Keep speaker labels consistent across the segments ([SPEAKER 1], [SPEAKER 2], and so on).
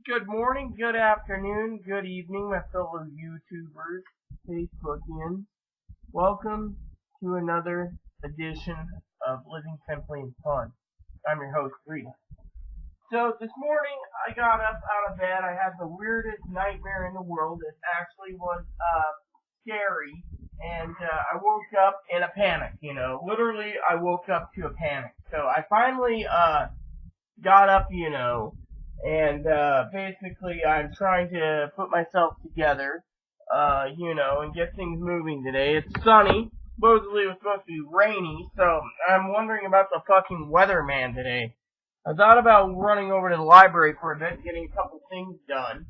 [SPEAKER 1] Good morning, good afternoon, good evening, my fellow YouTubers, Facebookians. Welcome to another edition of Living Simply and Fun. I'm your host, Rita. So this morning, I got up out of bed. I had the weirdest nightmare in the world. It actually was scary, and I woke up in a panic. Literally, I woke up to a panic. So I finally got up, and basically I'm trying to put myself together, and get things moving today. It's sunny. Supposedly it was supposed to be rainy, so I'm wondering about the fucking weatherman today. I thought about running over to the library for a bit, getting a couple things done.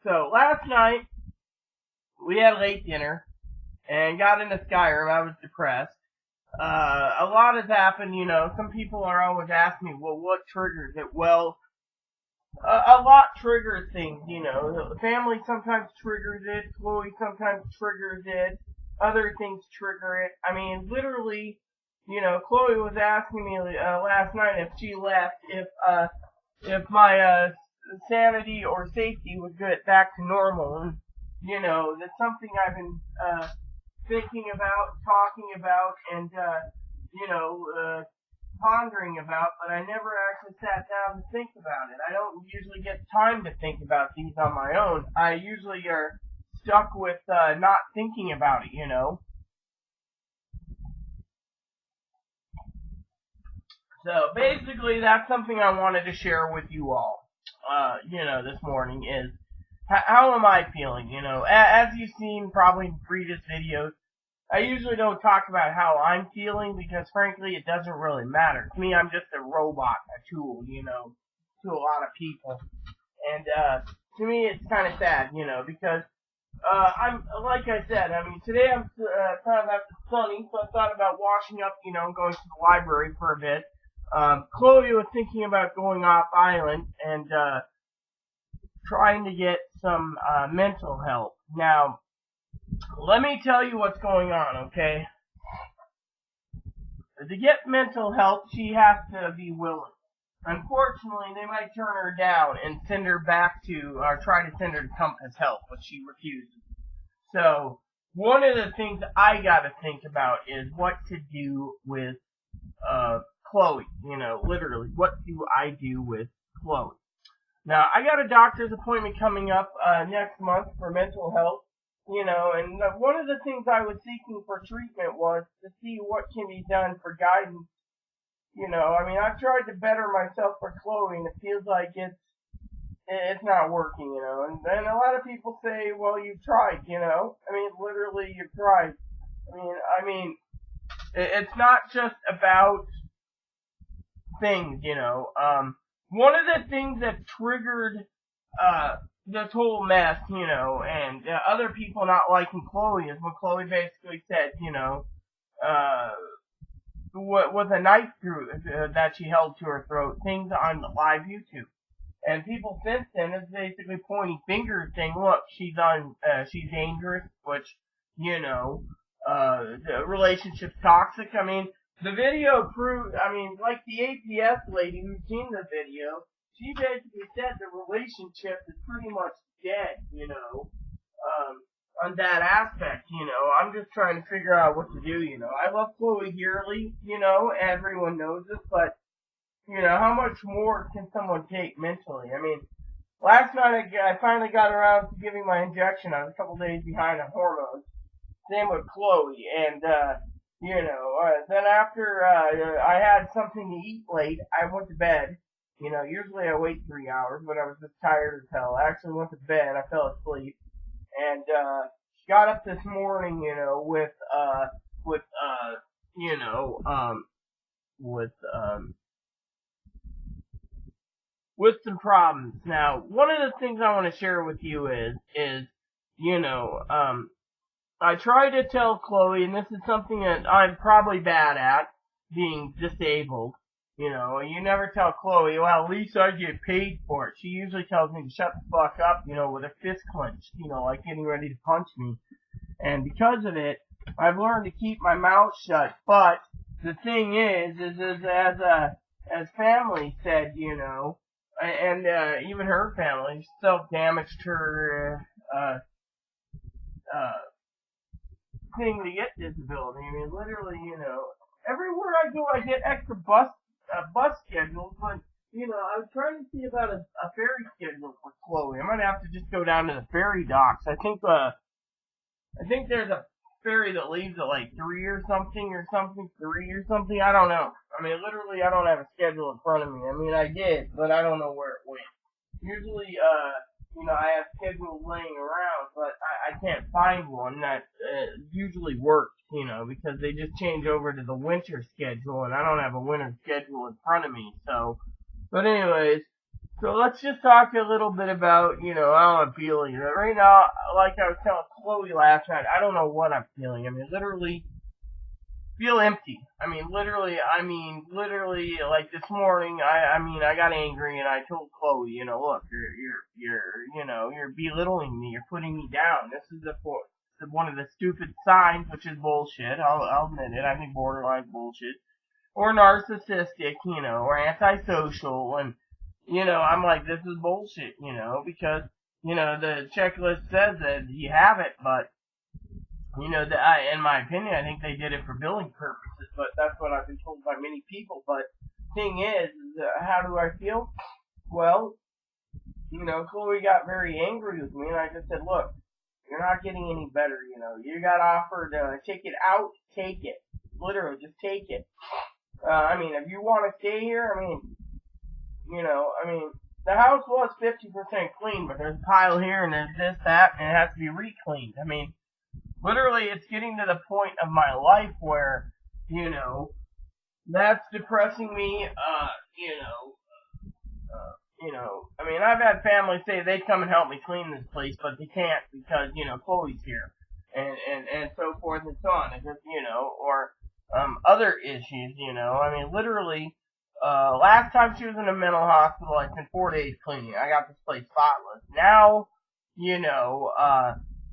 [SPEAKER 1] So last night we had a late dinner and got into Skyrim. I was depressed. A lot has happened, some people are always asking me, well, what triggers it? Well, a lot triggers things, the family sometimes triggers it, Chloe sometimes triggers it, other things trigger it. I mean, literally, Chloe was asking me last night if she left, if my sanity or safety would get back to normal, and, that's something I've been, thinking about, talking about, and, pondering about, but I never actually sat down to think about it. I don't usually get time to think about these on my own. I usually are stuck with, not thinking about it, So, basically, that's something I wanted to share with you all, this morning is, how am I feeling, as you've seen probably in previous videos, I usually don't talk about how I'm feeling because, frankly, it doesn't really matter. To me, I'm just a robot, a tool, to a lot of people. And, to me, it's kind of sad, because, like I said, I mean, today I'm, kind of after sunny, so I thought about washing up, going to the library for a bit. Chloe was thinking about going off island and, trying to get some, mental help. Now, let me tell you what's going on, okay? To get mental help, she has to be willing. Unfortunately, they might turn her down and send her back to, or try to send her to Compass Health, but she refuses. So, one of the things I gotta think about is what to do with, Chloe. Literally, what do I do with Chloe? Now, I got a doctor's appointment coming up, next month for mental health. And one of the things I was seeking for treatment was to see what can be done for guidance. I mean, I've tried to better myself for Chloe, and it feels like it's not working, And a lot of people say, well, you've tried, I mean, literally, you've tried. It's not just about things, One of the things that triggered, this whole mess, and other people not liking Chloe is when Chloe basically said, with a knife through that she held to her throat, things on live YouTube. And people since then is basically pointing fingers, saying, "Look, she's dangerous," which, the relationship's toxic. I mean, the video proved. I mean, like the APS lady who's seen the video. She basically said the relationship is pretty much dead, on that aspect, I'm just trying to figure out what to do, I love Chloe dearly, everyone knows this, but, how much more can someone take mentally? I mean, last night I finally got around to giving my injection. I was a couple days behind on hormones. Same with Chloe, and, then after, I had something to eat late, I went to bed. Usually I wait 3 hours, but I was just tired as hell. I actually went to bed. I fell asleep. And, got up this morning, with some problems. Now, one of the things I want to share with you is, I try to tell Chloe, and this is something that I'm probably bad at, being disabled. You never tell Chloe, well, at least I get paid for it. She usually tells me to shut the fuck up, with a fist clenched, like getting ready to punch me. And because of it, I've learned to keep my mouth shut. But the thing is as family said, and even her family self-damaged her uh, thing to get disability. I mean, literally, everywhere I go, I get extra bus schedules, but I was trying to see about a ferry schedule for Chloe. I might have to just go down to the ferry docks. I think there's a ferry that leaves at like 3 or something, 3 or something. I don't know. I mean, literally, I don't have a schedule in front of me. I mean, I did, but I don't know where it went. Usually, I have schedules laying around, but I can't find one that usually works, because they just change over to the winter schedule, and I don't have a winter schedule in front of me, so. But anyways, so let's just talk a little bit about, how I'm feeling. Right now, like I was telling Chloe last night, I don't know what I'm feeling. I mean, literally, feel empty. I mean, literally, like this morning, I got angry and I told Chloe, look, you're belittling me, you're putting me down. This is one of the stupid signs, which is bullshit. I'll admit it. I think borderline bullshit. Or narcissistic, or antisocial, and, I'm like, this is bullshit, because, the checklist says that you have it, but, in my opinion, I think they did it for billing purposes, but that's what I've been told by many people. But thing is how do I feel? Well, Chloe got very angry with me, and I just said, look, you're not getting any better, you got offered a ticket out, take it. Literally, just take it. If you want to stay here, the house was 50% clean, but there's a pile here, and there's this, that, and it has to be re-cleaned. Literally, it's getting to the point of my life where, that's depressing me, I've had family say they'd come and help me clean this place, but they can't because, Chloe's here, and so forth and so on, and just, or, other issues, literally, last time she was in a mental hospital, I spent 4 days cleaning. I got this place spotless. Now,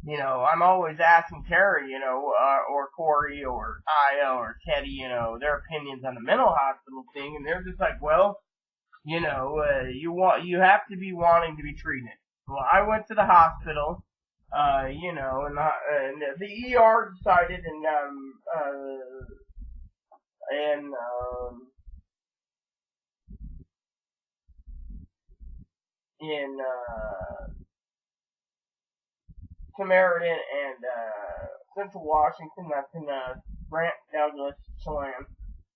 [SPEAKER 1] I'm always asking Terry, or Corey, or Aya, or Teddy, their opinions on the mental hospital thing, and they're just like, well, you have to be wanting to be treated. Well, I went to the hospital, and the ER decided, in Samaritan and Central Washington, that's in Grant, Douglas, Chelan.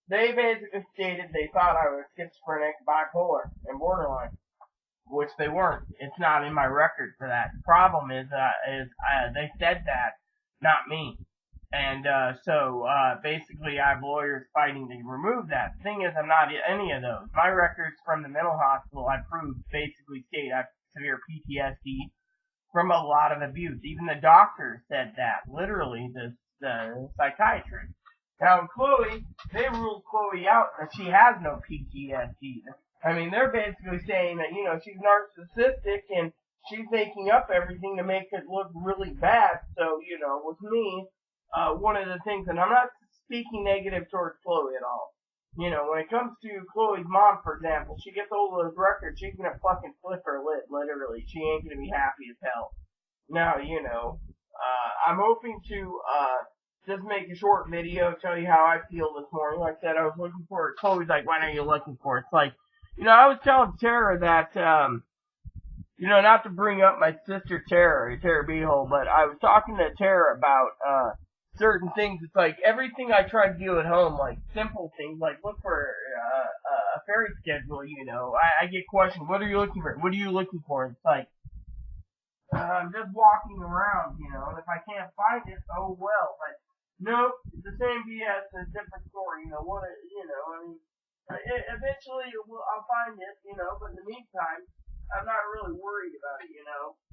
[SPEAKER 1] They basically stated they thought I was schizophrenic, bipolar, and borderline, which they weren't. It's not in my record for that. The problem is they said that, not me. And so basically I have lawyers fighting to remove that. The thing is, I'm not any of those. My records from the mental hospital, I proved, basically state I have severe PTSD from a lot of abuse. Even the doctor said that, literally, the psychiatrist. Now, Chloe, they ruled Chloe out that she has no PTSD. They're basically saying that, she's narcissistic and she's making up everything to make it look really bad. So, with me, one of the things, and I'm not speaking negative towards Chloe at all. When it comes to Chloe's mom, for example, she gets hold of those records, she's gonna fucking flip her lid, literally. She ain't gonna be happy as hell. Now, I'm hoping to, just make a short video, tell you how I feel this morning. Like I said, I was looking for it. Chloe's like, what are you looking for? It's like, I was telling Tara that, not to bring up my sister Tara Beehole, but I was talking to Tara about, certain things. It's like everything I try to do at home, like simple things, like look for a ferry schedule. I get questioned. What are you looking for? What are you looking for? It's like I'm just walking around, and if I can't find it, oh well. But nope, it's the same BS, a different story. Eventually I'll find it, but in the meantime, I'm not really worried about it,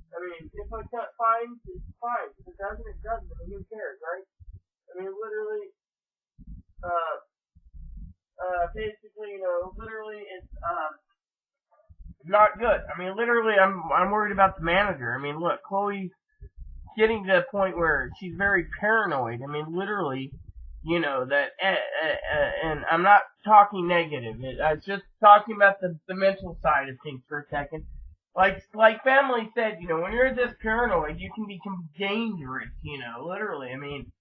[SPEAKER 1] if I can't find it, it's fine. If it doesn't, it doesn't. Who cares, right? Literally, basically, literally, it's, not good. Literally, I'm worried about the manager. Look, Chloe's getting to the point where she's very paranoid. Literally, you know, that, and I'm not talking negative. I'm just talking about the mental side of things for a second. Like family said, you know, when you're this paranoid, you can become dangerous, you know, literally. I mean,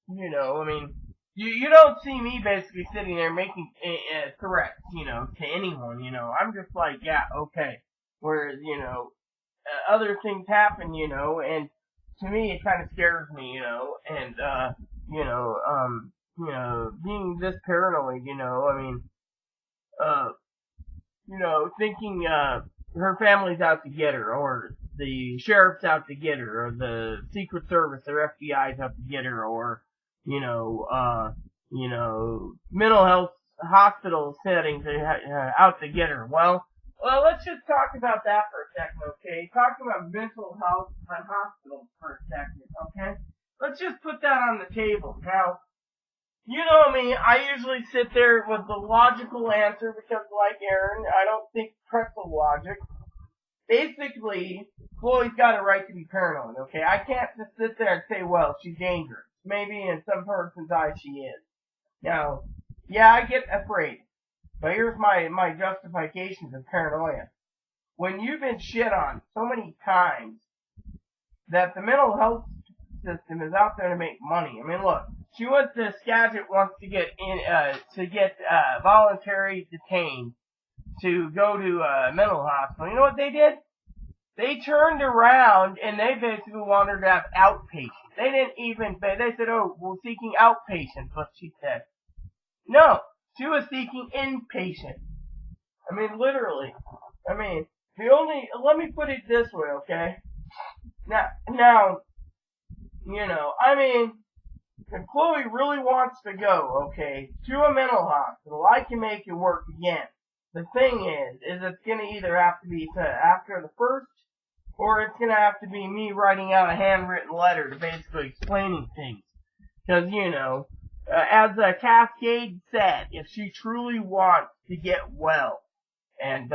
[SPEAKER 1] you know, I mean, you don't see me basically sitting there making threats, you know, to anyone, you know. I'm just like, yeah, okay. Whereas, you know, other things happen, you know, and to me it kind of scares me, you know, and you know, being this paranoid, you know, I mean, uh, you know, thinking her family's out to get her, or the sheriff's out to get her, or the Secret Service or FBI's out to get her, or you know, mental health hospital settings are out to get her. Well, let's just talk about that for a second, okay? Talking about mental health and hospitals for a second, okay? Let's just put that on the table. Now, you know me, I usually sit there with the logical answer because, like Aaron, I don't think pretzel logic. Basically, Chloe's got a right to be paranoid, okay? I can't just sit there and say, well, she's dangerous. Maybe in some person's eyes she is. Now, yeah, I get afraid. But here's my justifications of paranoia. When you've been shit on so many times that the mental health system is out there to make money. I mean, look, she went to Skagit once to get voluntary detained to go to a mental hospital. You know what they did? They turned around and they basically wanted her to have outpatient. They didn't even say, they said, oh, we're seeking outpatient, what she said. No, she was seeking inpatient. I mean, literally. I mean, let me put it this way, okay? Now, you know, I mean, if Chloe really wants to go, okay, to a mental hospital, I can make it work again. The thing is it's gonna either have to be after the first, or it's gonna have to be me writing out a handwritten letter to basically explaining things. Because, you know, as Cascade said, if she truly wants to get well, and,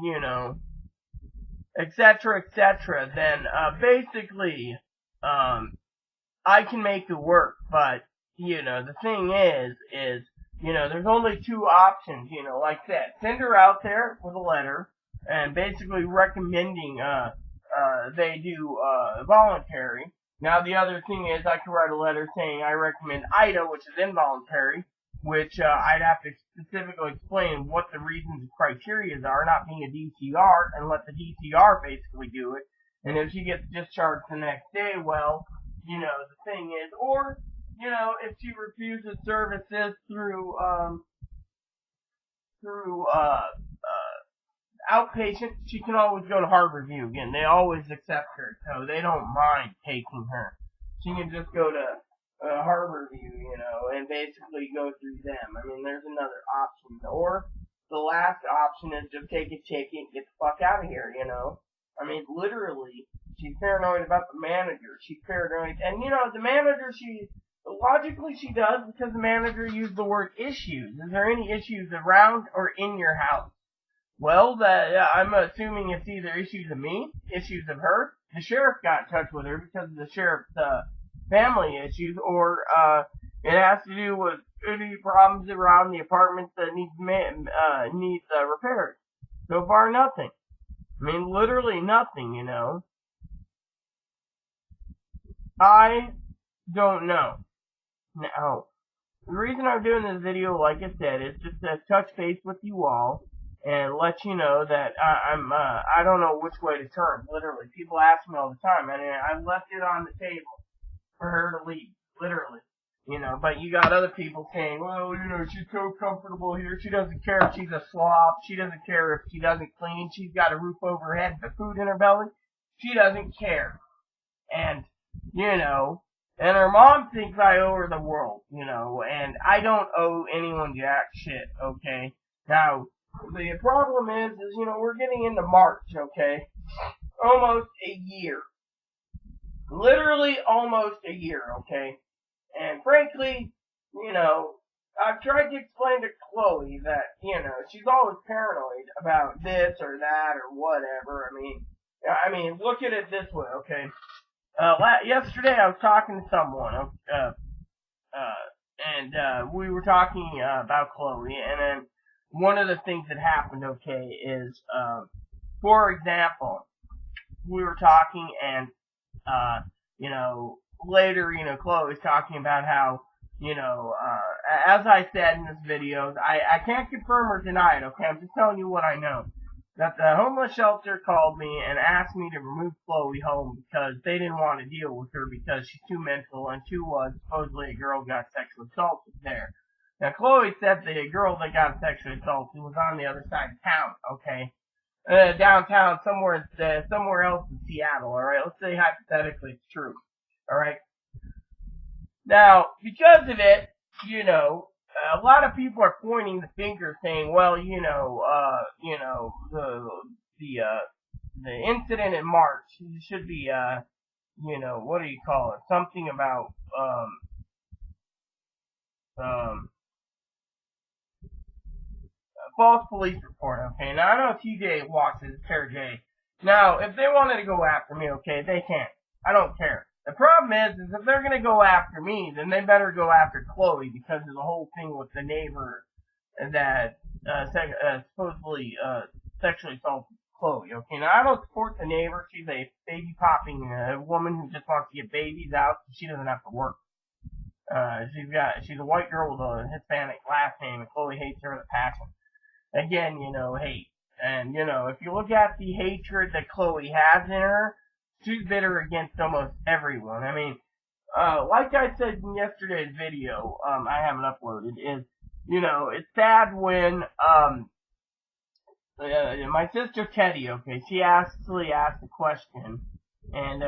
[SPEAKER 1] you know, etc., then, basically, I can make it work, but, you know, the thing is, you know, there's only two options, you know, like that. Send her out there with a letter, and basically recommending, they do, voluntary. Now, the other thing is, I could write a letter saying I recommend IDA, which is involuntary, which, I'd have to specifically explain what the reasons and criteria are, not being a DCR, and let the DCR basically do it. And if she gets discharged the next day, well, you know, the thing is, or, you know, if she refuses services through outpatient, she can always go to Harborview again. They always accept her, so they don't mind taking her. She can just go to Harborview, you know, and basically go through them. I mean, there's another option. Or the last option is just take a ticket and get the fuck out of here, you know. I mean, literally, she's paranoid about the manager. She's paranoid, and you know, the manager, logically she does, because the manager used the word issues. Is there any issues around or in your house? Well, I'm assuming it's either issues of me, issues of her. The sheriff got in touch with her because of the sheriff's family issues, or it has to do with any problems around the apartment that needs repairs. So far, nothing. I mean, literally nothing, you know. I don't know. Now, the reason I'm doing this video, like I said, is just to touch base with you all and let you know that I don't know which way to turn, literally. People ask me all the time, and I left it on the table for her to leave, literally. You know, but you got other people saying, well, you know, she's so comfortable here. She doesn't care if she's a slob. She doesn't care if she doesn't clean. She's got a roof over her head and food in her belly. She doesn't care. And, you know, and her mom thinks I owe her the world, you know, and I don't owe anyone jack shit, okay? Now, the problem is, you know, we're getting into March, okay? Almost a year. Literally almost a year, okay? And frankly, you know, I've tried to explain to Chloe that, you know, she's always paranoid about this or that or whatever. I mean, look at it this way, okay? Yesterday I was talking to someone, we were talking about Chloe, and then one of the things that happened, okay, is, for example, we were talking, and later, Chloe was talking about how, as I said in this video, I can't confirm or deny it, okay? I'm just telling you what I know. That the homeless shelter called me and asked me to remove Chloe home because they didn't want to deal with her because she's too mental, and two was supposedly a girl got sexually assaulted there. Now, Chloe said the girl that got sexually assaulted was on the other side of town, okay? Downtown, somewhere else in Seattle, alright? Let's say hypothetically it's true, alright? Now, because of it, a lot of people are pointing the finger saying, well, the incident in March should be, what do you call it? Something about, false police report, okay? Now, I know TJ watches, Tara J. Now, if they wanted to go after me, okay, they can. I don't care. The problem is if they're going to go after me, then they better go after Chloe because of the whole thing with the neighbor that supposedly sexually assaulted Chloe, okay? Now, I don't support the neighbor. She's a baby-popping woman who just wants to get babies out so she doesn't have to work. She's a white girl with a Hispanic last name, and Chloe hates her with a passion. Again, hate. And, if you look at the hatred that Chloe has in her, she's bitter against almost everyone. I mean, like I said in yesterday's video, I haven't uploaded, is, it's sad when, my sister Teddy, okay, she actually asked a question, and,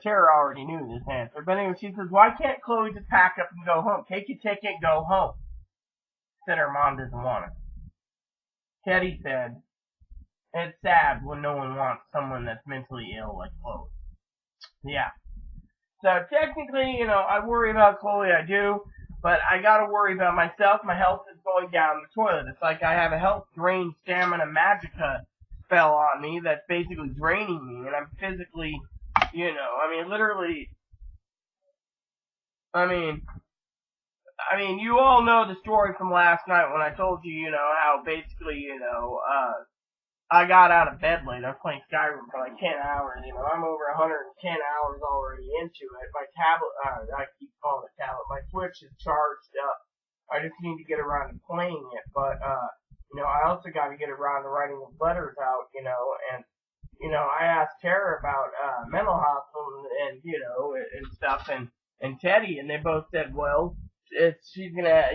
[SPEAKER 1] Tara already knew this answer, but anyway, she says, why can't Chloe just pack up and go home? Take your ticket, go home. Said her mom doesn't want it. Teddy said, it's sad when no one wants someone that's mentally ill like Chloe. Yeah. So technically, I worry about Chloe, I do, but I gotta worry about myself. My health is going down the toilet. It's like I have a health drain stamina magica spell on me that's basically draining me, and I'm physically, literally, you all know the story from last night when I told you, how basically, I got out of bed late. I was playing Skyrim for like 10 hours, I'm over 110 hours already into it. My tablet, I keep calling it tablet, my Switch is charged up. I just need to get around to playing it, but, I also got to get around to writing the letters out, and, I asked Tara about, mental hospital and stuff, and Teddy, and they both said, well, she's gonna,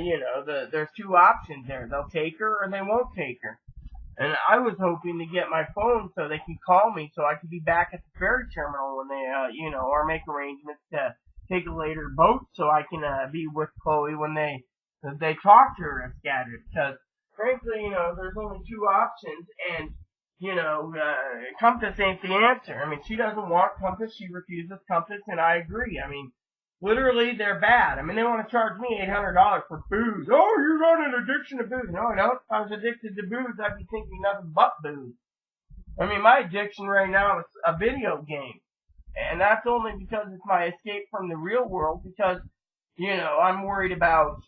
[SPEAKER 1] there's two options there. They'll take her or they won't take her. And I was hoping to get my phone so they can call me so I could be back at the ferry terminal when they, or make arrangements to take a later boat so I can, be with Chloe when they talk to her at Scattered. Because, frankly, there's only two options, and, Compass ain't the answer. I mean, she doesn't want Compass, she refuses Compass, and I agree. I mean, literally, they're bad. I mean, they want to charge me $800 for booze. Oh, you got an addiction to booze. No, I don't. If I was addicted to booze, I'd be thinking nothing but booze. I mean, my addiction right now is a video game. And that's only because it's my escape from the real world, because, I'm worried about,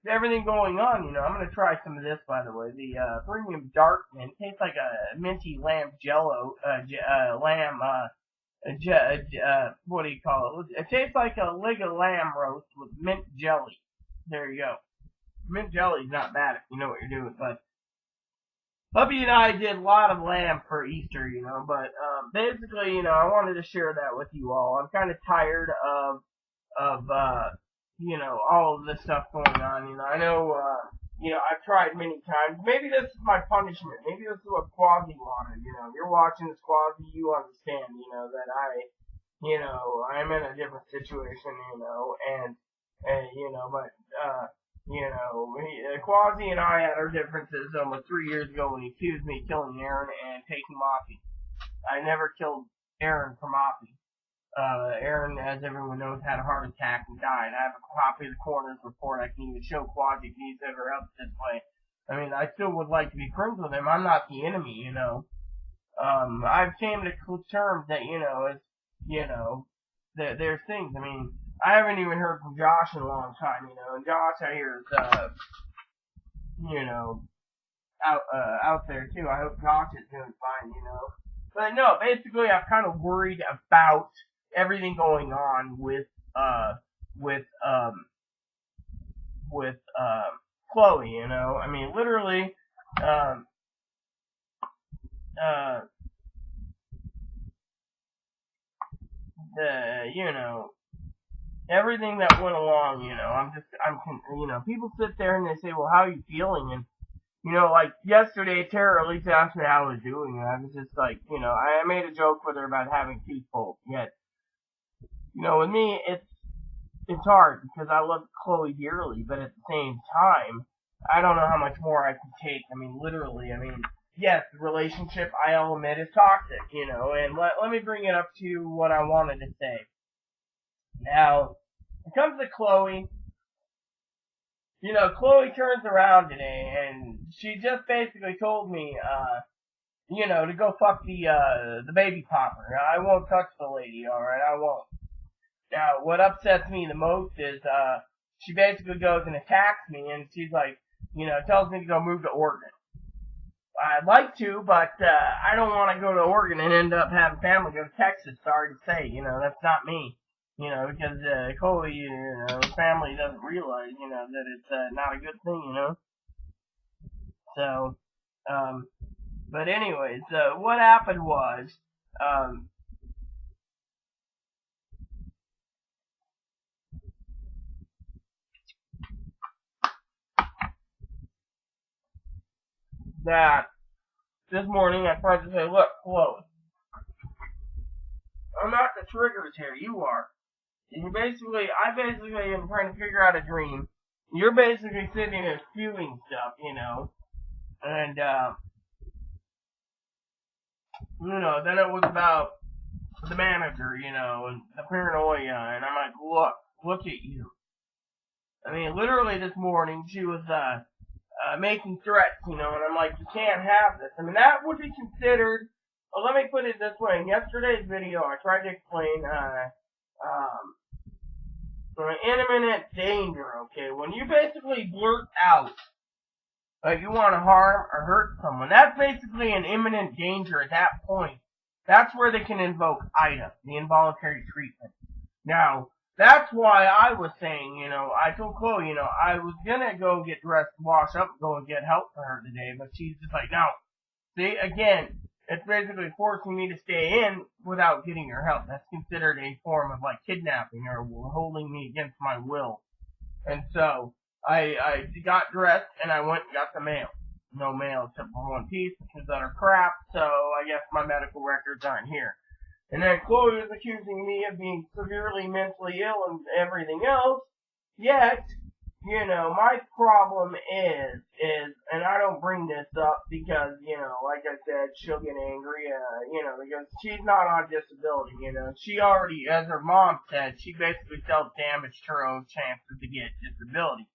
[SPEAKER 1] everything going on, I'm gonna try some of this, by the way. The, premium dark mint tastes like a minty lamb jello, what do you call it? It tastes like a leg of lamb roast with mint jelly. There you go. Mint jelly's not bad if you know what you're doing, but hubby and I did a lot of lamb for Easter, but, basically, I wanted to share that with you all. I'm kind of tired of, all of this stuff going on, I know, I've tried many times. Maybe this is my punishment. Maybe this is what Quasi wanted, if you're watching this, Quasi, you understand, that I'm in a different situation, Quasi and I had our differences almost 3 years ago when he accused me of killing Aaron and taking Moppy. I never killed Aaron for Moppy. Aaron, as everyone knows, had a heart attack and died. I have a copy of the coroner's report. I can even show Quasi if he's ever up this way. I mean, I still would like to be friends with him. I'm not the enemy, I've came to terms that, there's things. I mean, I haven't even heard from Josh in a long time, you know. And Josh, I hear is, you know, out there too. I hope Josh is doing fine, you know. But no, basically, I'm kind of worried about everything going on with Chloe, you know. I mean, literally, you know, everything that went along, you know, you know, people sit there and they say, well, how are you feeling? And, you know, like yesterday, Tara at least asked me how I was doing, and I was just like, you know, I made a joke with her about having teeth pulled, yet, you know, with me, it's hard, because I love Chloe dearly, but at the same time, I don't know how much more I can take. I mean, literally, I mean, yes, the relationship, I'll admit, is toxic, you know, and let me bring it up to what I wanted to say. Now, when it comes to Chloe, you know, Chloe turns around today, and she just basically told me, you know, to go fuck the baby popper. Now, I won't touch the lady, alright, I won't. Now, what upsets me the most is, she basically goes and attacks me, and she's like, you know, tells me to go move to Oregon. I'd like to, but, I don't want to go to Oregon and end up having family go to Texas, sorry to say, you know, that's not me. You know, because, Chloe, you know, family doesn't realize, you know, that it's, not a good thing, you know. So, but anyways, what happened was, that this morning I tried to say, look, Chloe, I'm not the triggers here, you are. And I basically am trying to figure out a dream. You're basically sitting there spewing stuff, you know. And, you know, then it was about the manager, you know, and the paranoia, and I'm like, look at you. I mean, literally this morning, she was, making threats, you know, and I'm like, you can't have this. I mean, that would be considered, well, let me put it this way. In yesterday's video, I tried to explain, imminent danger, okay? When you basically blurt out that you want to harm or hurt someone, that's basically an imminent danger at that point. That's where they can invoke IDA, the involuntary treatment. Now, that's why I was saying, you know, I told Chloe, you know, I was gonna go get dressed, wash up, and go and get help for her today, but she's just like, no. See, again, it's basically forcing me to stay in without getting her help. That's considered a form of, like, kidnapping or holding me against my will. And so, I got dressed and I went and got the mail. No mail except for one piece, which is utter crap, so I guess my medical records aren't here. And then Chloe was accusing me of being severely mentally ill and everything else, yet, you know, my problem is, and I don't bring this up because, you know, like I said, she'll get angry, you know, because she's not on disability, you know. She already, as her mom said, she basically self-damaged her own chances to get disability.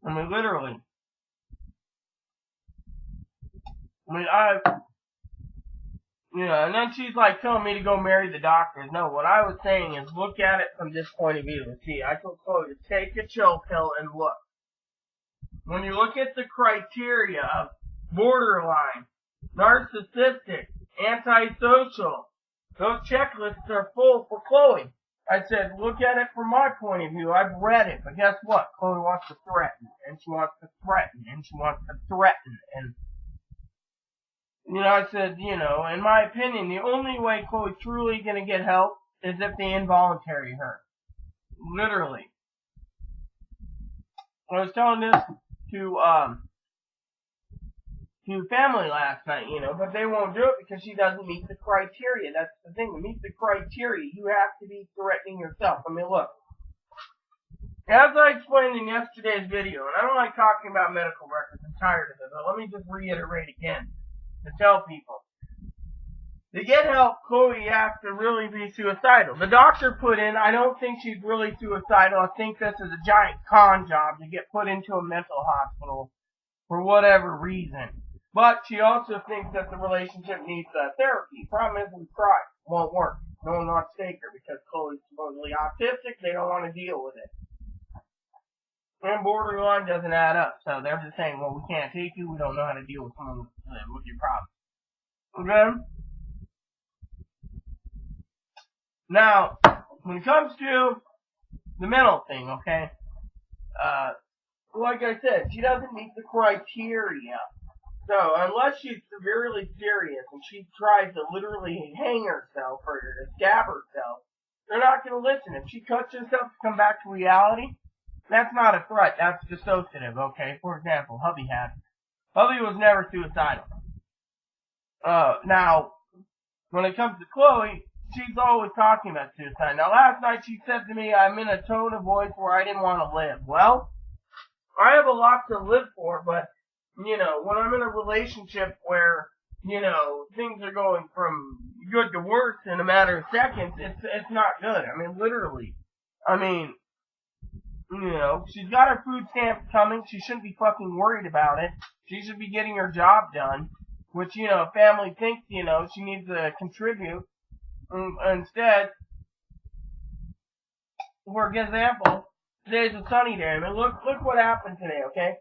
[SPEAKER 1] I mean, literally. You know, and then she's like telling me to go marry the doctors. No, what I was saying is look at it from this point of view. See, I told Chloe to take a chill pill and look. When you look at the criteria of borderline, narcissistic, antisocial, those checklists are full for Chloe. I said, look at it from my point of view. I've read it, but guess what? Chloe wants to threaten, and she wants to threaten, and she wants to threaten, and you know, I said, you know, in my opinion, the only way Chloe's truly gonna get help is if they involuntary her. Literally. I was telling this to family last night, you know, but they won't do it because she doesn't meet the criteria. That's the thing. To meet the criteria, you have to be threatening yourself. I mean, look. As I explained in yesterday's video, and I don't like talking about medical records, I'm tired of it, but let me just reiterate again. To tell people. To get help, Chloe has to really be suicidal. The doctor put in, I don't think she's really suicidal. I think this is a giant con job to get put into a mental hospital for whatever reason. But she also thinks that the relationship needs therapy. Problem is we tried. Won't work. No one wants to take her because Chloe's supposedly autistic. They don't want to deal with it. And borderline doesn't add up. So they're just saying, well, we can't take you. We don't know how to deal with someone with your problems. Okay? Now, when it comes to the mental thing, okay? Like I said, she doesn't meet the criteria. So, unless she's severely serious and she tries to literally hang herself or stab herself, they're not going to listen. If she cuts herself to come back to reality, that's not a threat. That's dissociative, okay? For example, hubby had it. Hubby was never suicidal. Now, when it comes to Chloe, she's always talking about suicide. Now, last night she said to me, I'm in a tone of voice where I didn't want to live. Well, I have a lot to live for, but when I'm in a relationship where, things are going from good to worse in a matter of seconds, it's not good. I mean, literally. I mean, she's got her food stamps coming. She shouldn't be fucking worried about it. She should be getting her job done, which, family thinks, she needs to contribute. Instead, for example, today's a sunny day. I mean, look what happened today, okay?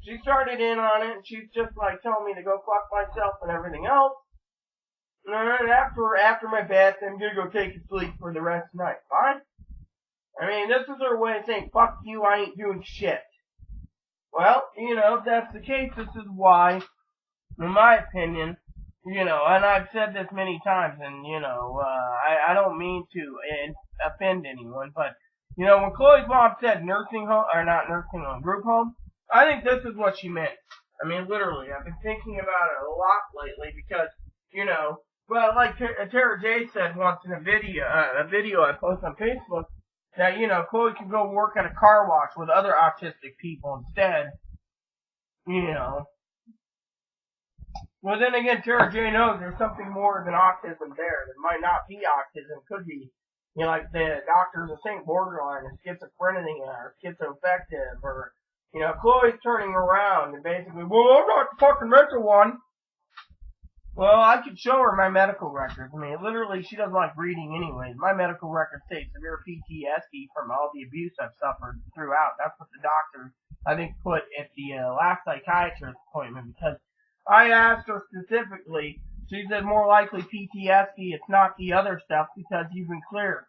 [SPEAKER 1] She started in on it, and she's just like telling me to go fuck myself and everything else. And then after my bath, I'm gonna go take a sleep for the rest of the night. Fine? I mean, this is her way of saying, fuck you, I ain't doing shit. Well, if that's the case, this is why, in my opinion, and I've said this many times, and, I don't mean to offend anyone, but, when Chloe's mom said nursing home, or not nursing home, group home, I think this is what she meant. I mean, literally, I've been thinking about it a lot lately because, well, like Tara J said once in a video I posted on Facebook, that, Chloe can go work at a car wash with other autistic people instead, Well, then again, Tara J knows there's something more than autism there. There might not be autism, could be, like the doctors are saying borderline or schizophrenia or schizoaffective or, Chloe's turning around and basically, well, I'm not the fucking mental one. Well, I could show her my medical records. I mean, literally, she doesn't like reading anyways. My medical records say severe PTSD from all the abuse I've suffered throughout. That's what the doctor, I think, put at the last psychiatrist appointment because I asked her specifically. She said more likely PTSD. It's not the other stuff because you've been cleared.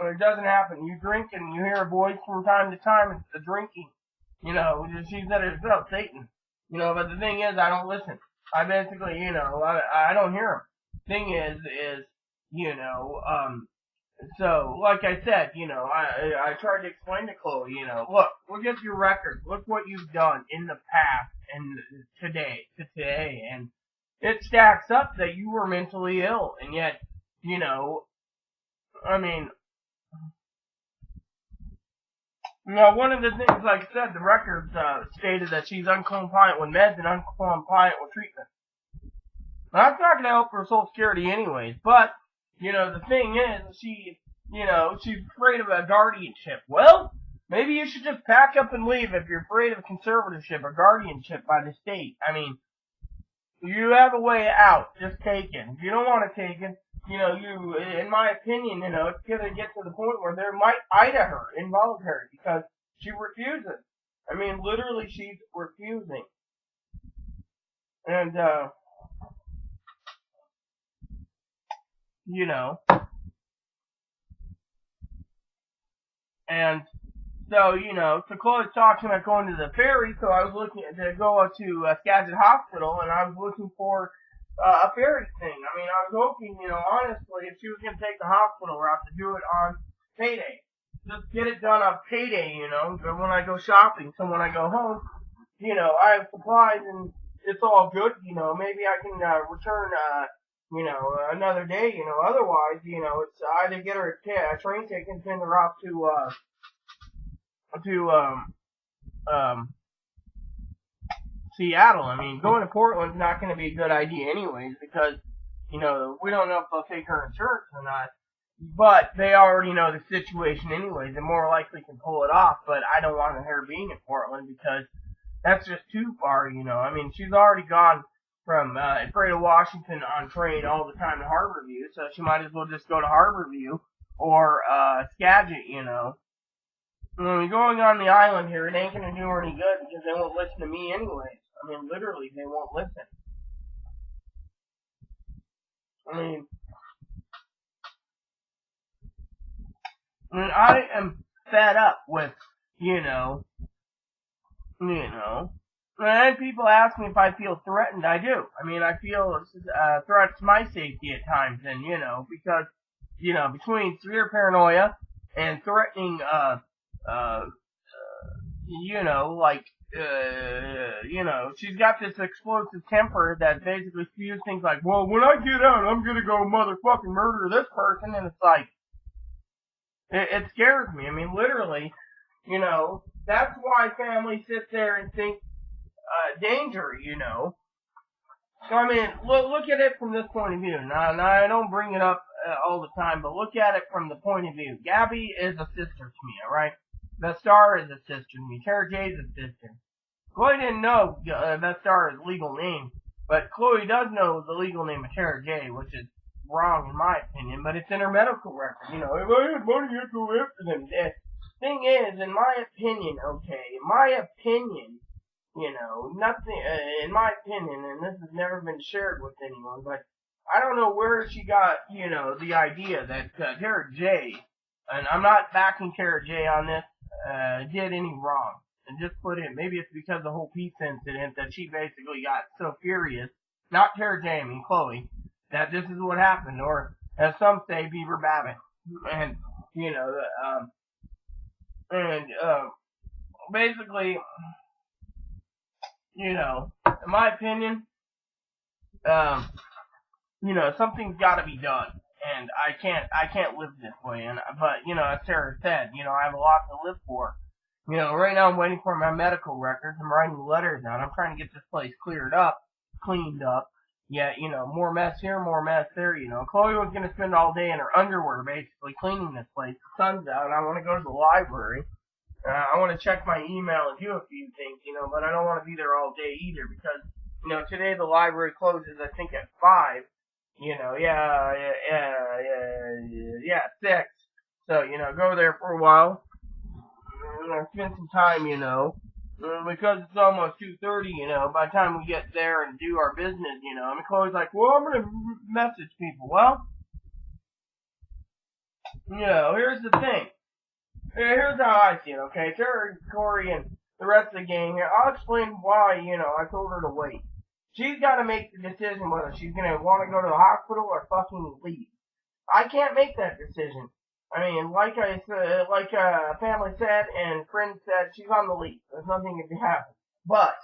[SPEAKER 1] It doesn't happen. You drink and you hear a voice from time to time. It's the drinking. She said it herself, Satan. But the thing is, I don't listen. I basically, I don't hear him. Thing is, so, like I said, I tried to explain to Chloe, look at your records. Look what you've done in the past and today, and it stacks up that you were mentally ill, and yet, one of the things, like I said, the records stated that she's uncompliant with meds and uncompliant with treatment. Now, that's not going to help her Social Security anyways, but, the thing is, she's afraid of a guardianship. Well, maybe you should just pack up and leave if you're afraid of conservatorship or guardianship by the state. I mean, you have a way out. Just take it. If you don't want to take it, in my opinion, it's going to get to the point where they might IDA her involuntary because she refuses. I mean, literally, she's refusing. And, and so, Chloe's talking about going to the ferry, so I was looking to go to Skagit Hospital, and I was looking for a ferry thing. I mean, I was hoping, honestly, if she was going to take the hospital route, to do it on payday. Just get it done on payday, when I go shopping. So when I go home, I have supplies and it's all good, maybe I can return, another day, otherwise, it's either get her a train ticket and send her off to Seattle. I mean, going to Portland's not going to be a good idea anyways because, we don't know if they'll take her insurance or not. But they already know the situation anyways and more likely can pull it off. But I don't want her being in Portland because that's just too far, I mean, she's already gone from Fredo, Washington on train all the time to Harborview, so she might as well just go to Harborview or Skagit, you know. I mean, going on the island here, it ain't gonna do her any good because they won't listen to me anyways. I mean, literally, they won't listen. I mean, I am fed up with, you know, and people ask me if I feel threatened. I do. I mean, I feel threats to my safety at times, and, you know, because, you know, between severe paranoia and threatening, you know, like, you know, she's got this explosive temper that basically spews things like, well, when I get out, I'm gonna go motherfucking murder this person, and it's like, it scares me. I mean, literally, you know, that's why families sit there and think, danger, you know. So, I mean, look at it from this point of view. Now I don't bring it up all the time, but look at it from the point of view. Gabby is a sister to me, alright? Beth Star is a sister to me. Tara J is a sister. Chloe didn't know Beth Star's legal name, but Chloe does know the legal name of Tara J, which is wrong in my opinion, but it's in her medical record. You know, if I had money, I'd go after them. The thing is, in my opinion, you know, nothing, in my opinion, and this has never been shared with anyone, but I don't know where she got, you know, the idea that Tara J, and I'm not backing Tara J on this, did any wrong. And just put in, maybe it's because of the whole pizza incident that she basically got so furious, not Tara J, I mean Chloe, that this is what happened, or as some say, Beaver Babbitt. And, you know, basically, you know, in my opinion, you know, something's gotta be done. And I can't live this way. And, but, you know, as Sarah said, you know, I have a lot to live for. You know, right now I'm waiting for my medical records. I'm writing letters out. I'm trying to get this place cleared up, cleaned up. Yeah, you know, more mess here, more mess there, you know. Chloe was going to spend all day in her underwear, basically, cleaning this place. The sun's out, I want to go to the library. I want to check my email and do a few things, you know, but I don't want to be there all day either because, you know, today the library closes, I think, at 5. You know, 6. So, you know, go there for a while. Spend some time, you know. Because it's almost 2:30, you know, by the time we get there and do our business, you know, I mean, Chloe's like, well, I'm going to message people. Well, you know, here's the thing. Here's how I see it, okay? Terry, Corey, and the rest of the gang here, I'll explain why, you know, I told her to wait. She's got to make the decision whether she's going to want to go to the hospital or fucking leave. I can't make that decision. I mean, like I said, like family said and friends said, she's on the leave. There's nothing that can happen. But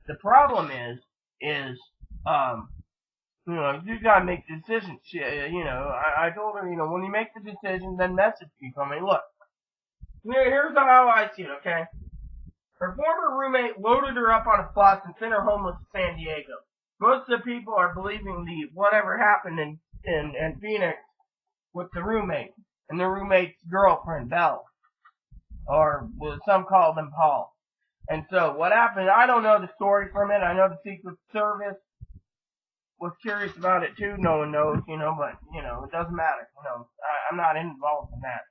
[SPEAKER 1] the problem is, you know, you gotta make the decision. You know, I told her, you know, when you make the decision, then message people. I mean, look, here's how I see it. Okay, her former roommate loaded her up on a bus and sent her homeless to San Diego. Most of the people are believing the whatever happened in Phoenix with the roommate. And the roommate's girlfriend, Belle. Or some call them Paul. And so, what happened, I don't know the story from it. I know the Secret Service was curious about it too. No one knows, you know, but, you know, it doesn't matter. You know, I'm not involved in that.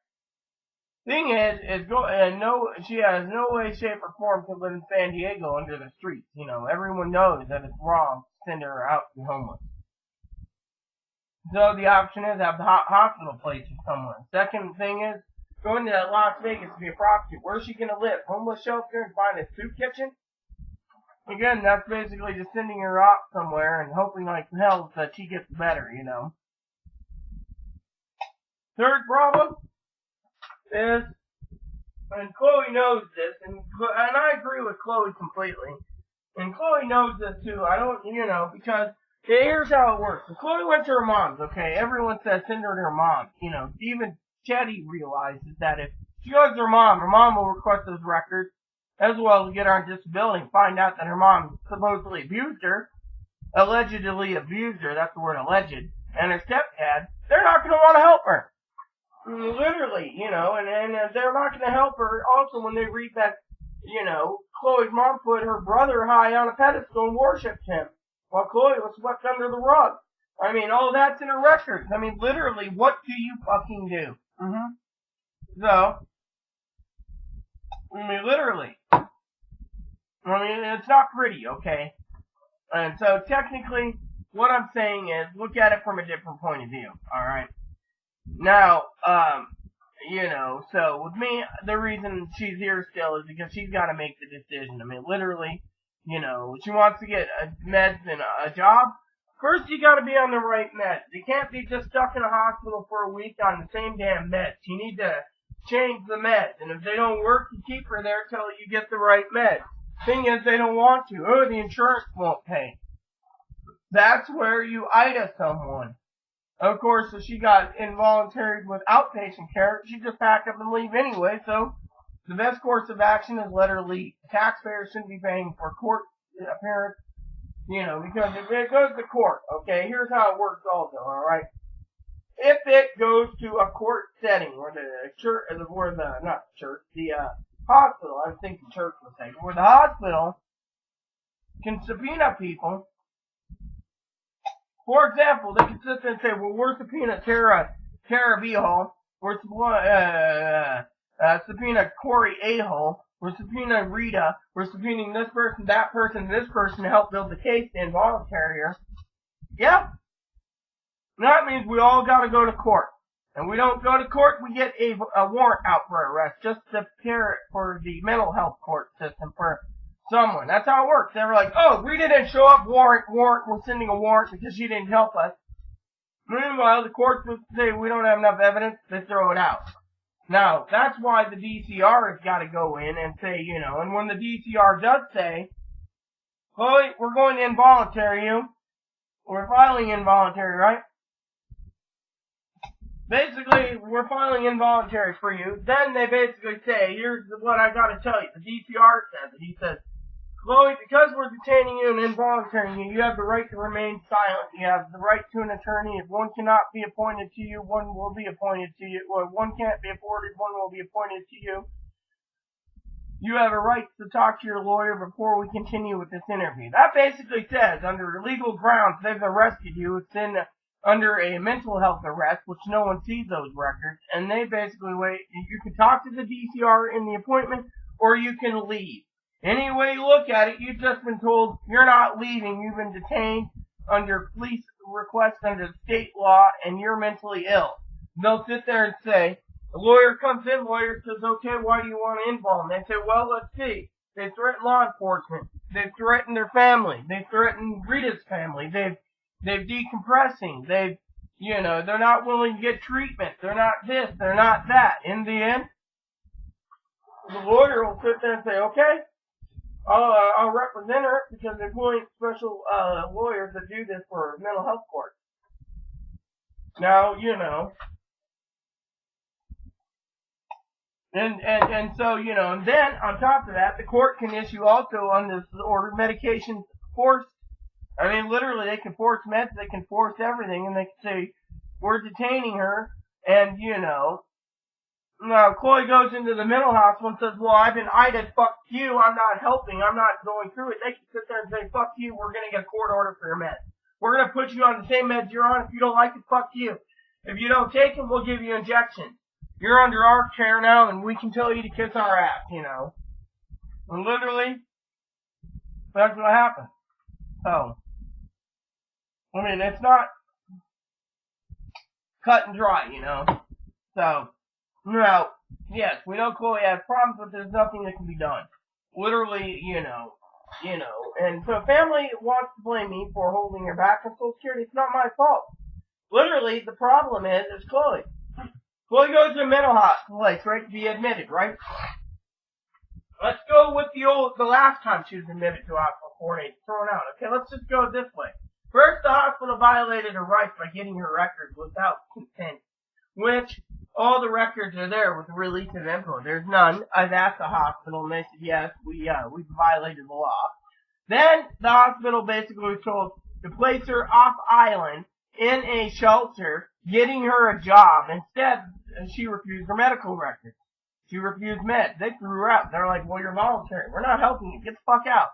[SPEAKER 1] Thing is, she has no way, shape, or form to live in San Diego under the streets. You know, everyone knows that it's wrong to send her out to be homeless. So the option is have the hospital places somewhere. Second thing is going to Las Vegas to be a prostitute. Where's she going to live? Homeless shelter and find a soup kitchen? Again, that's basically just sending her off somewhere and hoping like hell that she gets better, you know. Third problem is, and Chloe knows this, and I agree with Chloe completely, and Chloe knows this too. I don't, you know, because here's how it works. When Chloe went to her mom's, okay, everyone says send her to her mom. You know, even Chetty realizes that if she goes to her mom will request those records, as well as get her on disability and find out that her mom supposedly abused her, allegedly abused her, that's the word alleged, and her stepdad, they're not going to want to help her. Literally, you know, and they're not going to help her also when they read that, you know, Chloe's mom put her brother high on a pedestal and worshipped him. while Chloe was swept under the rug. I mean, all that's in her records. I mean, literally, what do you fucking do? So, I mean, literally. I mean, it's not pretty, okay? And so, technically, what I'm saying is, look at it from a different point of view, alright? Now, so with me, the reason she's here still is because she's got to make the decision. I mean, literally, she wants to get meds and a job. First, you got to be on the right meds. You can't be just stuck in a hospital for a week on the same damn meds. You need to change the meds, and if they don't work, you keep her there till you get the right meds. Thing is, they don't want to. Oh, the insurance won't pay. That's where you IDA someone. Of course, if she got involuntary with outpatient care, she'd just pack up and leave anyway, so the best course of action is let her leave. Taxpayers shouldn't be paying for court appearance, because if it goes to court, okay, here's how it works also, alright? If it goes to a court setting where the church, the hospital, I was thinking church was saying, where the hospital can subpoena people. For example, they can sit there and say, well, we're subpoena Tara B-hole, we're subpoena Corey A-hole, we're subpoena Rita, we're subpoenaing this person, that person, this person to help build the case to involuntary her. Yeah. That means we all gotta go to court. And we don't go to court, we get a warrant out for arrest, just to prepare it for the mental health court system for someone. That's how it works. They were like, oh, Rita didn't show up, warrant, we're sending a warrant because she didn't help us. Meanwhile, the courts will say we don't have enough evidence, they throw it out. Now, that's why the DCR has got to go in and say, and when the DCR does say, Chloe, we're going to involuntary you, we're filing involuntary, right? Basically, we're filing involuntary for you. Then they basically say, here's what I got to tell you. The DCR says it. He says, Chloe, because we're detaining you and involuntarying you, you have the right to remain silent. You have the right to an attorney. If one cannot be appointed to you, one will be appointed to you. Or if one can't be afforded, one will be appointed to you. You have a right to talk to your lawyer before we continue with this interview. That basically says, under legal grounds, they've arrested you. It's under a mental health arrest, which no one sees those records. And they basically wait. You can talk to the DCR in the appointment, or you can leave. Any way you look at it, you've just been told you're not leaving. You've been detained under police request under state law, and you're mentally ill. They'll sit there and say, the lawyer comes in, lawyer says, okay, why do you want to involve? And they say, well, let's see. They threaten law enforcement. They've threatened their family. They've threatened Rita's family. They've decompressing. They're not willing to get treatment. They're not this. They're not that. In the end, the lawyer will sit there and say, okay, I'll represent her because they're going special lawyers that do this for mental health court. Now, and so, and then on top of that, the court can issue also on this order medication forced. I mean, literally, they can force meds, they can force everything, and they can say, we're detaining her, and, now Chloe goes into the mental hospital and says, well, I've been IDA, fuck you, I'm not helping, I'm not going through it. They can sit there and say, fuck you, we're gonna get a court order for your meds. We're gonna put you on the same meds you're on. If you don't like it, fuck you. If you don't take them, we'll give you injections. You're under our care now, and we can tell you to kiss our ass, And literally, that's what happened. So, I mean, it's not cut and dry, So, now, yes, we know Chloe has problems, but there's nothing that can be done. Literally, and so family wants to blame me for holding her back on Social Security. It's not my fault. Literally, the problem is Chloe. Chloe goes to a mental hospital place, right, to be admitted, right? Let's go with the last time she was admitted to a hospital, 4 days, thrown out. Okay, let's just go this way. First, the hospital violated her rights by getting her records without consent, which all the records are there with release of info. There's none. I've asked the hospital, and they said, yes, we violated the law. Then, the hospital basically was told to place her off island in a shelter, getting her a job. Instead, she refused her medical records. She refused meds. They threw her out. They're like, well, you're voluntary. We're not helping you. Get the fuck out.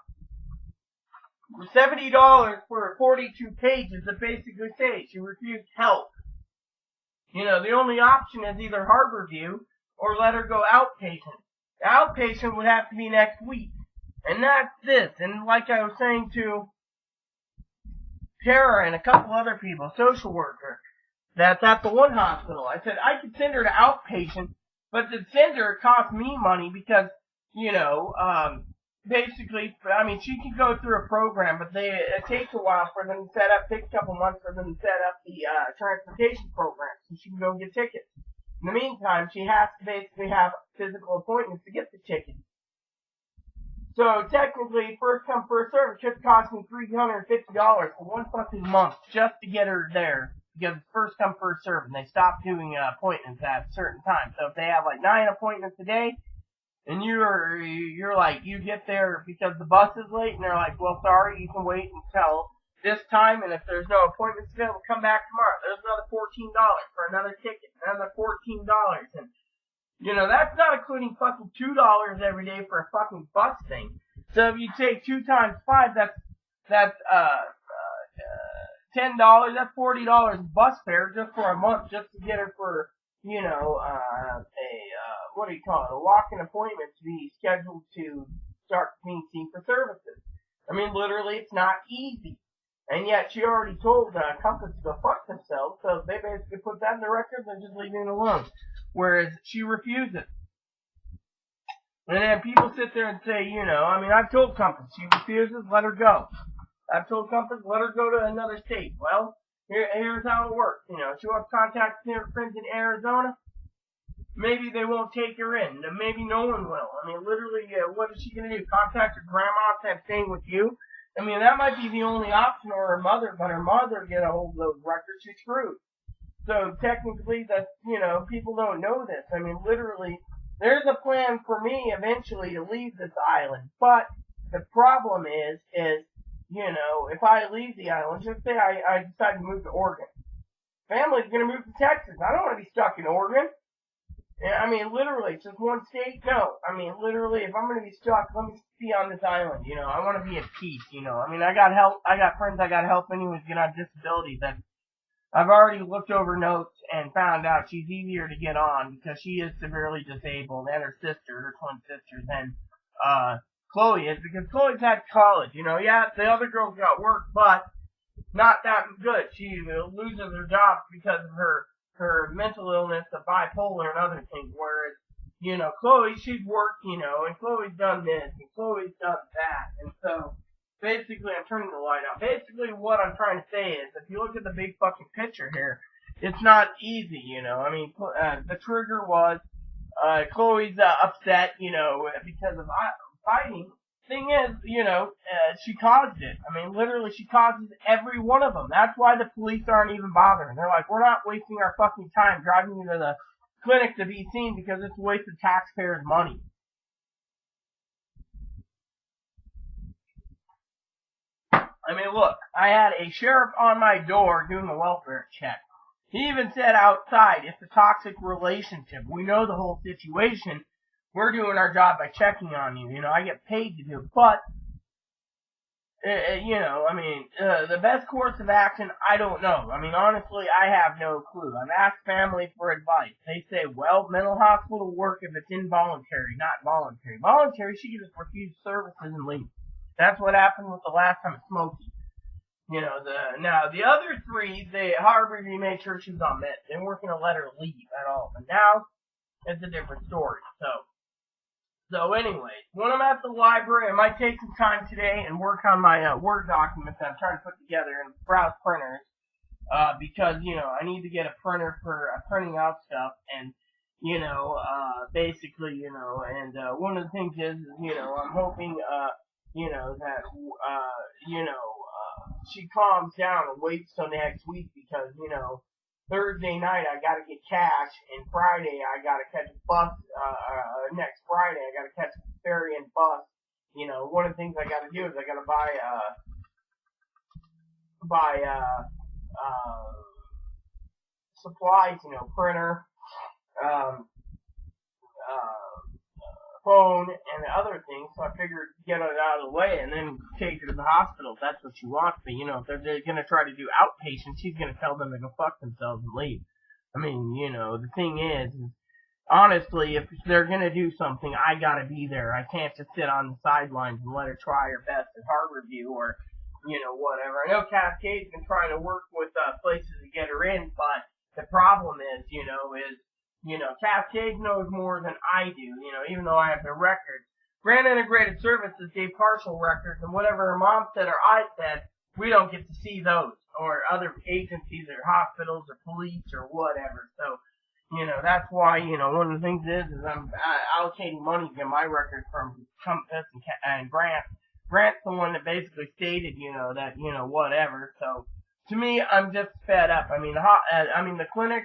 [SPEAKER 1] $70 for 42 pages that basically say she refused help. You know, the only option is either Harborview or let her go outpatient. The outpatient would have to be next week. And that's this. And like I was saying to Tara and a couple other people, social worker, that's at the one hospital. I said I could send her to outpatient, but to send her, it cost me money because, you know, basically, I mean, she can go through a program, but it takes a while for them to set up, takes a couple months for them to set up the transportation program so she can go get tickets. In the meantime, she has to basically have physical appointments to get the ticket. So technically, first come, first serve, it just cost me $350 for one fucking month just to get her there. Because it's first come, first serve, and they stop doing appointments at a certain time. So if they have like 9 appointments a day, and you're like, you get there because the bus is late, and they're like, well, sorry, you can wait until this time, and if there's no appointments available, come back tomorrow. There's another $14 for another ticket, another $14, and, you know, that's not including fucking $2 every day for a fucking bus thing. So if you take 2 times 5, that's $10, that's $40 bus fare just for a month, just to get her for, you know, what do you call it, a walk-in appointment to be scheduled to start being seen for services. I mean, literally, it's not easy. And yet, she already told Compass to go fuck themselves, so they basically put that in the records and just leave it alone. Whereas, she refuses. And then people sit there and say, you know, I mean, I've told Compass, she refuses, let her go. I've told Compass, let her go to another state. Well, here's how it works. You know, she wants to contact her friends in Arizona. Maybe they won't take her in. Maybe no one will. I mean, literally, what is she going to do? Contact her grandma and staying with you? I mean, that might be the only option, or her mother, but her mother get a hold of those records, she's screwed. So technically, that's, you know, people don't know this. I mean, literally, there's a plan for me eventually to leave this island. But the problem is, you know, if I leave the island, just say I decide to move to Oregon. Family's going to move to Texas. I don't want to be stuck in Oregon. I mean, literally, just one state? No. I mean, literally, if I'm going to be stuck, let me be on this island, you know. I want to be at peace, you know. I mean, I got help. I got friends I got help anyways get on disability that I've already looked over notes and found out she's easier to get on because she is severely disabled, and her twin sister, than Chloe is, because Chloe's at college, you know. Yeah, the other girl's got work, but not that good. She loses her job because of her mental illness, the bipolar, and other things, whereas, you know, Chloe, she's worked, you know, and Chloe's done this, and Chloe's done that, and so, basically, I'm turning the light out. Basically, what I'm trying to say is, if you look at the big fucking picture here, it's not easy, you know. I mean, the trigger was, Chloe's upset, you know, because of fighting. Thing is, you know, she caused it. I mean, literally, she causes every one of them. That's why the police aren't even bothering. They're like, we're not wasting our fucking time driving you to the clinic to be seen because it's a waste of taxpayers' money. I mean, look, I had a sheriff on my door doing a welfare check. He even said outside, it's a toxic relationship. We know the whole situation. We're doing our job by checking on you. You know, I get paid to do it. But, you know, I mean, the best course of action, I don't know. I mean, honestly, I have no clue. I've asked family for advice. They say, well, mental hospital work if it's involuntary, not voluntary. Voluntary, she can just refuse services and leave. That's what happened with the last time at Smokey. You know, now the other 3, Harborview made sure she was on meds. They weren't going to let her leave at all. But now, it's a different story. So anyway, when I'm at the library, I might take some time today and work on my Word documents that I'm trying to put together and browse printers. Because, you know, I need to get a printer for printing out stuff. And, you know, basically, you know, and one of the things is, you know, I'm hoping, you know, that, you know, she calms down and waits till next week because, you know, Thursday night I gotta get cash, and Friday I gotta catch a bus, next Friday I gotta catch a ferry and bus. You know, one of the things I gotta do is I gotta buy supplies, you know, printer, phone and other things, so I figured get it out of the way and then take her to the hospital if that's what she wants. But, if they're going to try to do outpatient, she's going to tell them to go fuck themselves and leave. I mean, the thing is honestly, if they're going to do something, I got to be there. I can't just sit on the sidelines and let her try her best at heart review or, whatever. I know Cascade's been trying to work with places to get her in, but the problem is, Cascade knows more than I do, even though I have the records. Grand Integrated Services gave partial records, and whatever her mom said or I said, we don't get to see those, or other agencies or hospitals or police or whatever. So, that's why, one of the things is I'm allocating money to get my records from Compass and Grant. Grant's the one that basically stated, that, whatever. So, to me, I'm just fed up. I mean, the clinic,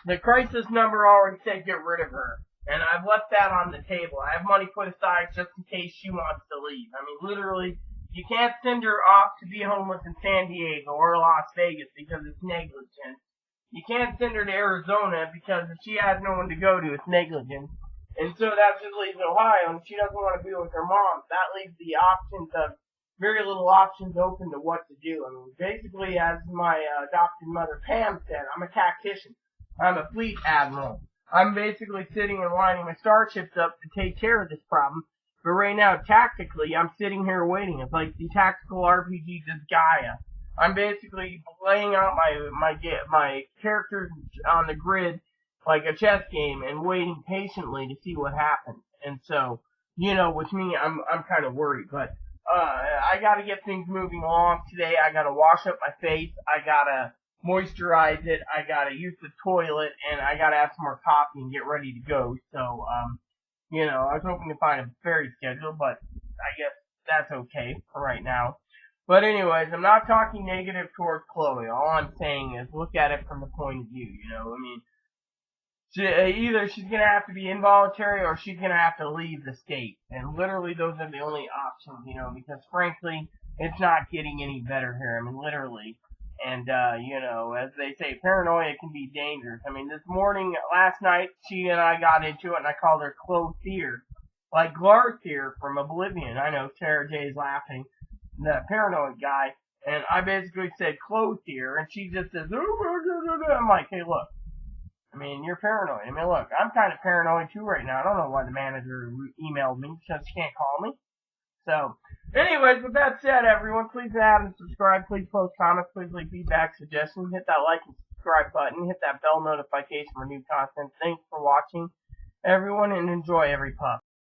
[SPEAKER 1] the crisis number already said get rid of her. And I've left that on the table. I have money put aside just in case she wants to leave. I mean, literally, you can't send her off to be homeless in San Diego or Las Vegas because it's negligent. You can't send her to Arizona because if she has no one to go to, it's negligent. And so that just leaves Ohio, and she doesn't want to be with her mom. That leaves the options of very little options open to what to do. I mean, basically, as my adopted mother Pam said, I'm a tactician. I'm a fleet admiral. I'm basically sitting and lining my starships up to take care of this problem. But right now, tactically, I'm sitting here waiting. It's like the tactical RPG Disgaea. I'm basically laying out my characters on the grid like a chess game and waiting patiently to see what happens. And so, with me, I'm kind of worried. But I got to get things moving along today. I got to wash up my face. I got to moisturize it. I got to use the toilet, and I got to have some more coffee and get ready to go. So, I was hoping to find a fairy schedule, but I guess that's okay for right now. But anyways, I'm not talking negative towards Chloe. All I'm saying is look at it from the point of view, I mean, either she's going to have to be involuntary or she's going to have to leave the state. And literally those are the only options, because frankly, it's not getting any better here. I mean, literally. And, as they say, paranoia can be dangerous. I mean, last night, she and I got into it and I called her Clothier. Like Glarthier from Oblivion. I know Sarah J's laughing. The paranoid guy, and I basically said Clothier, and she just says, I'm like, hey, look, I mean, you're paranoid. I mean, look, I'm kind of paranoid too right now. I don't know why the manager emailed me because she can't call me. So, anyways, with that said, everyone, please add and subscribe. Please post comments. Please leave feedback, suggestions. Hit that like and subscribe button. Hit that bell notification for new content. Thanks for watching, everyone, and enjoy every puff.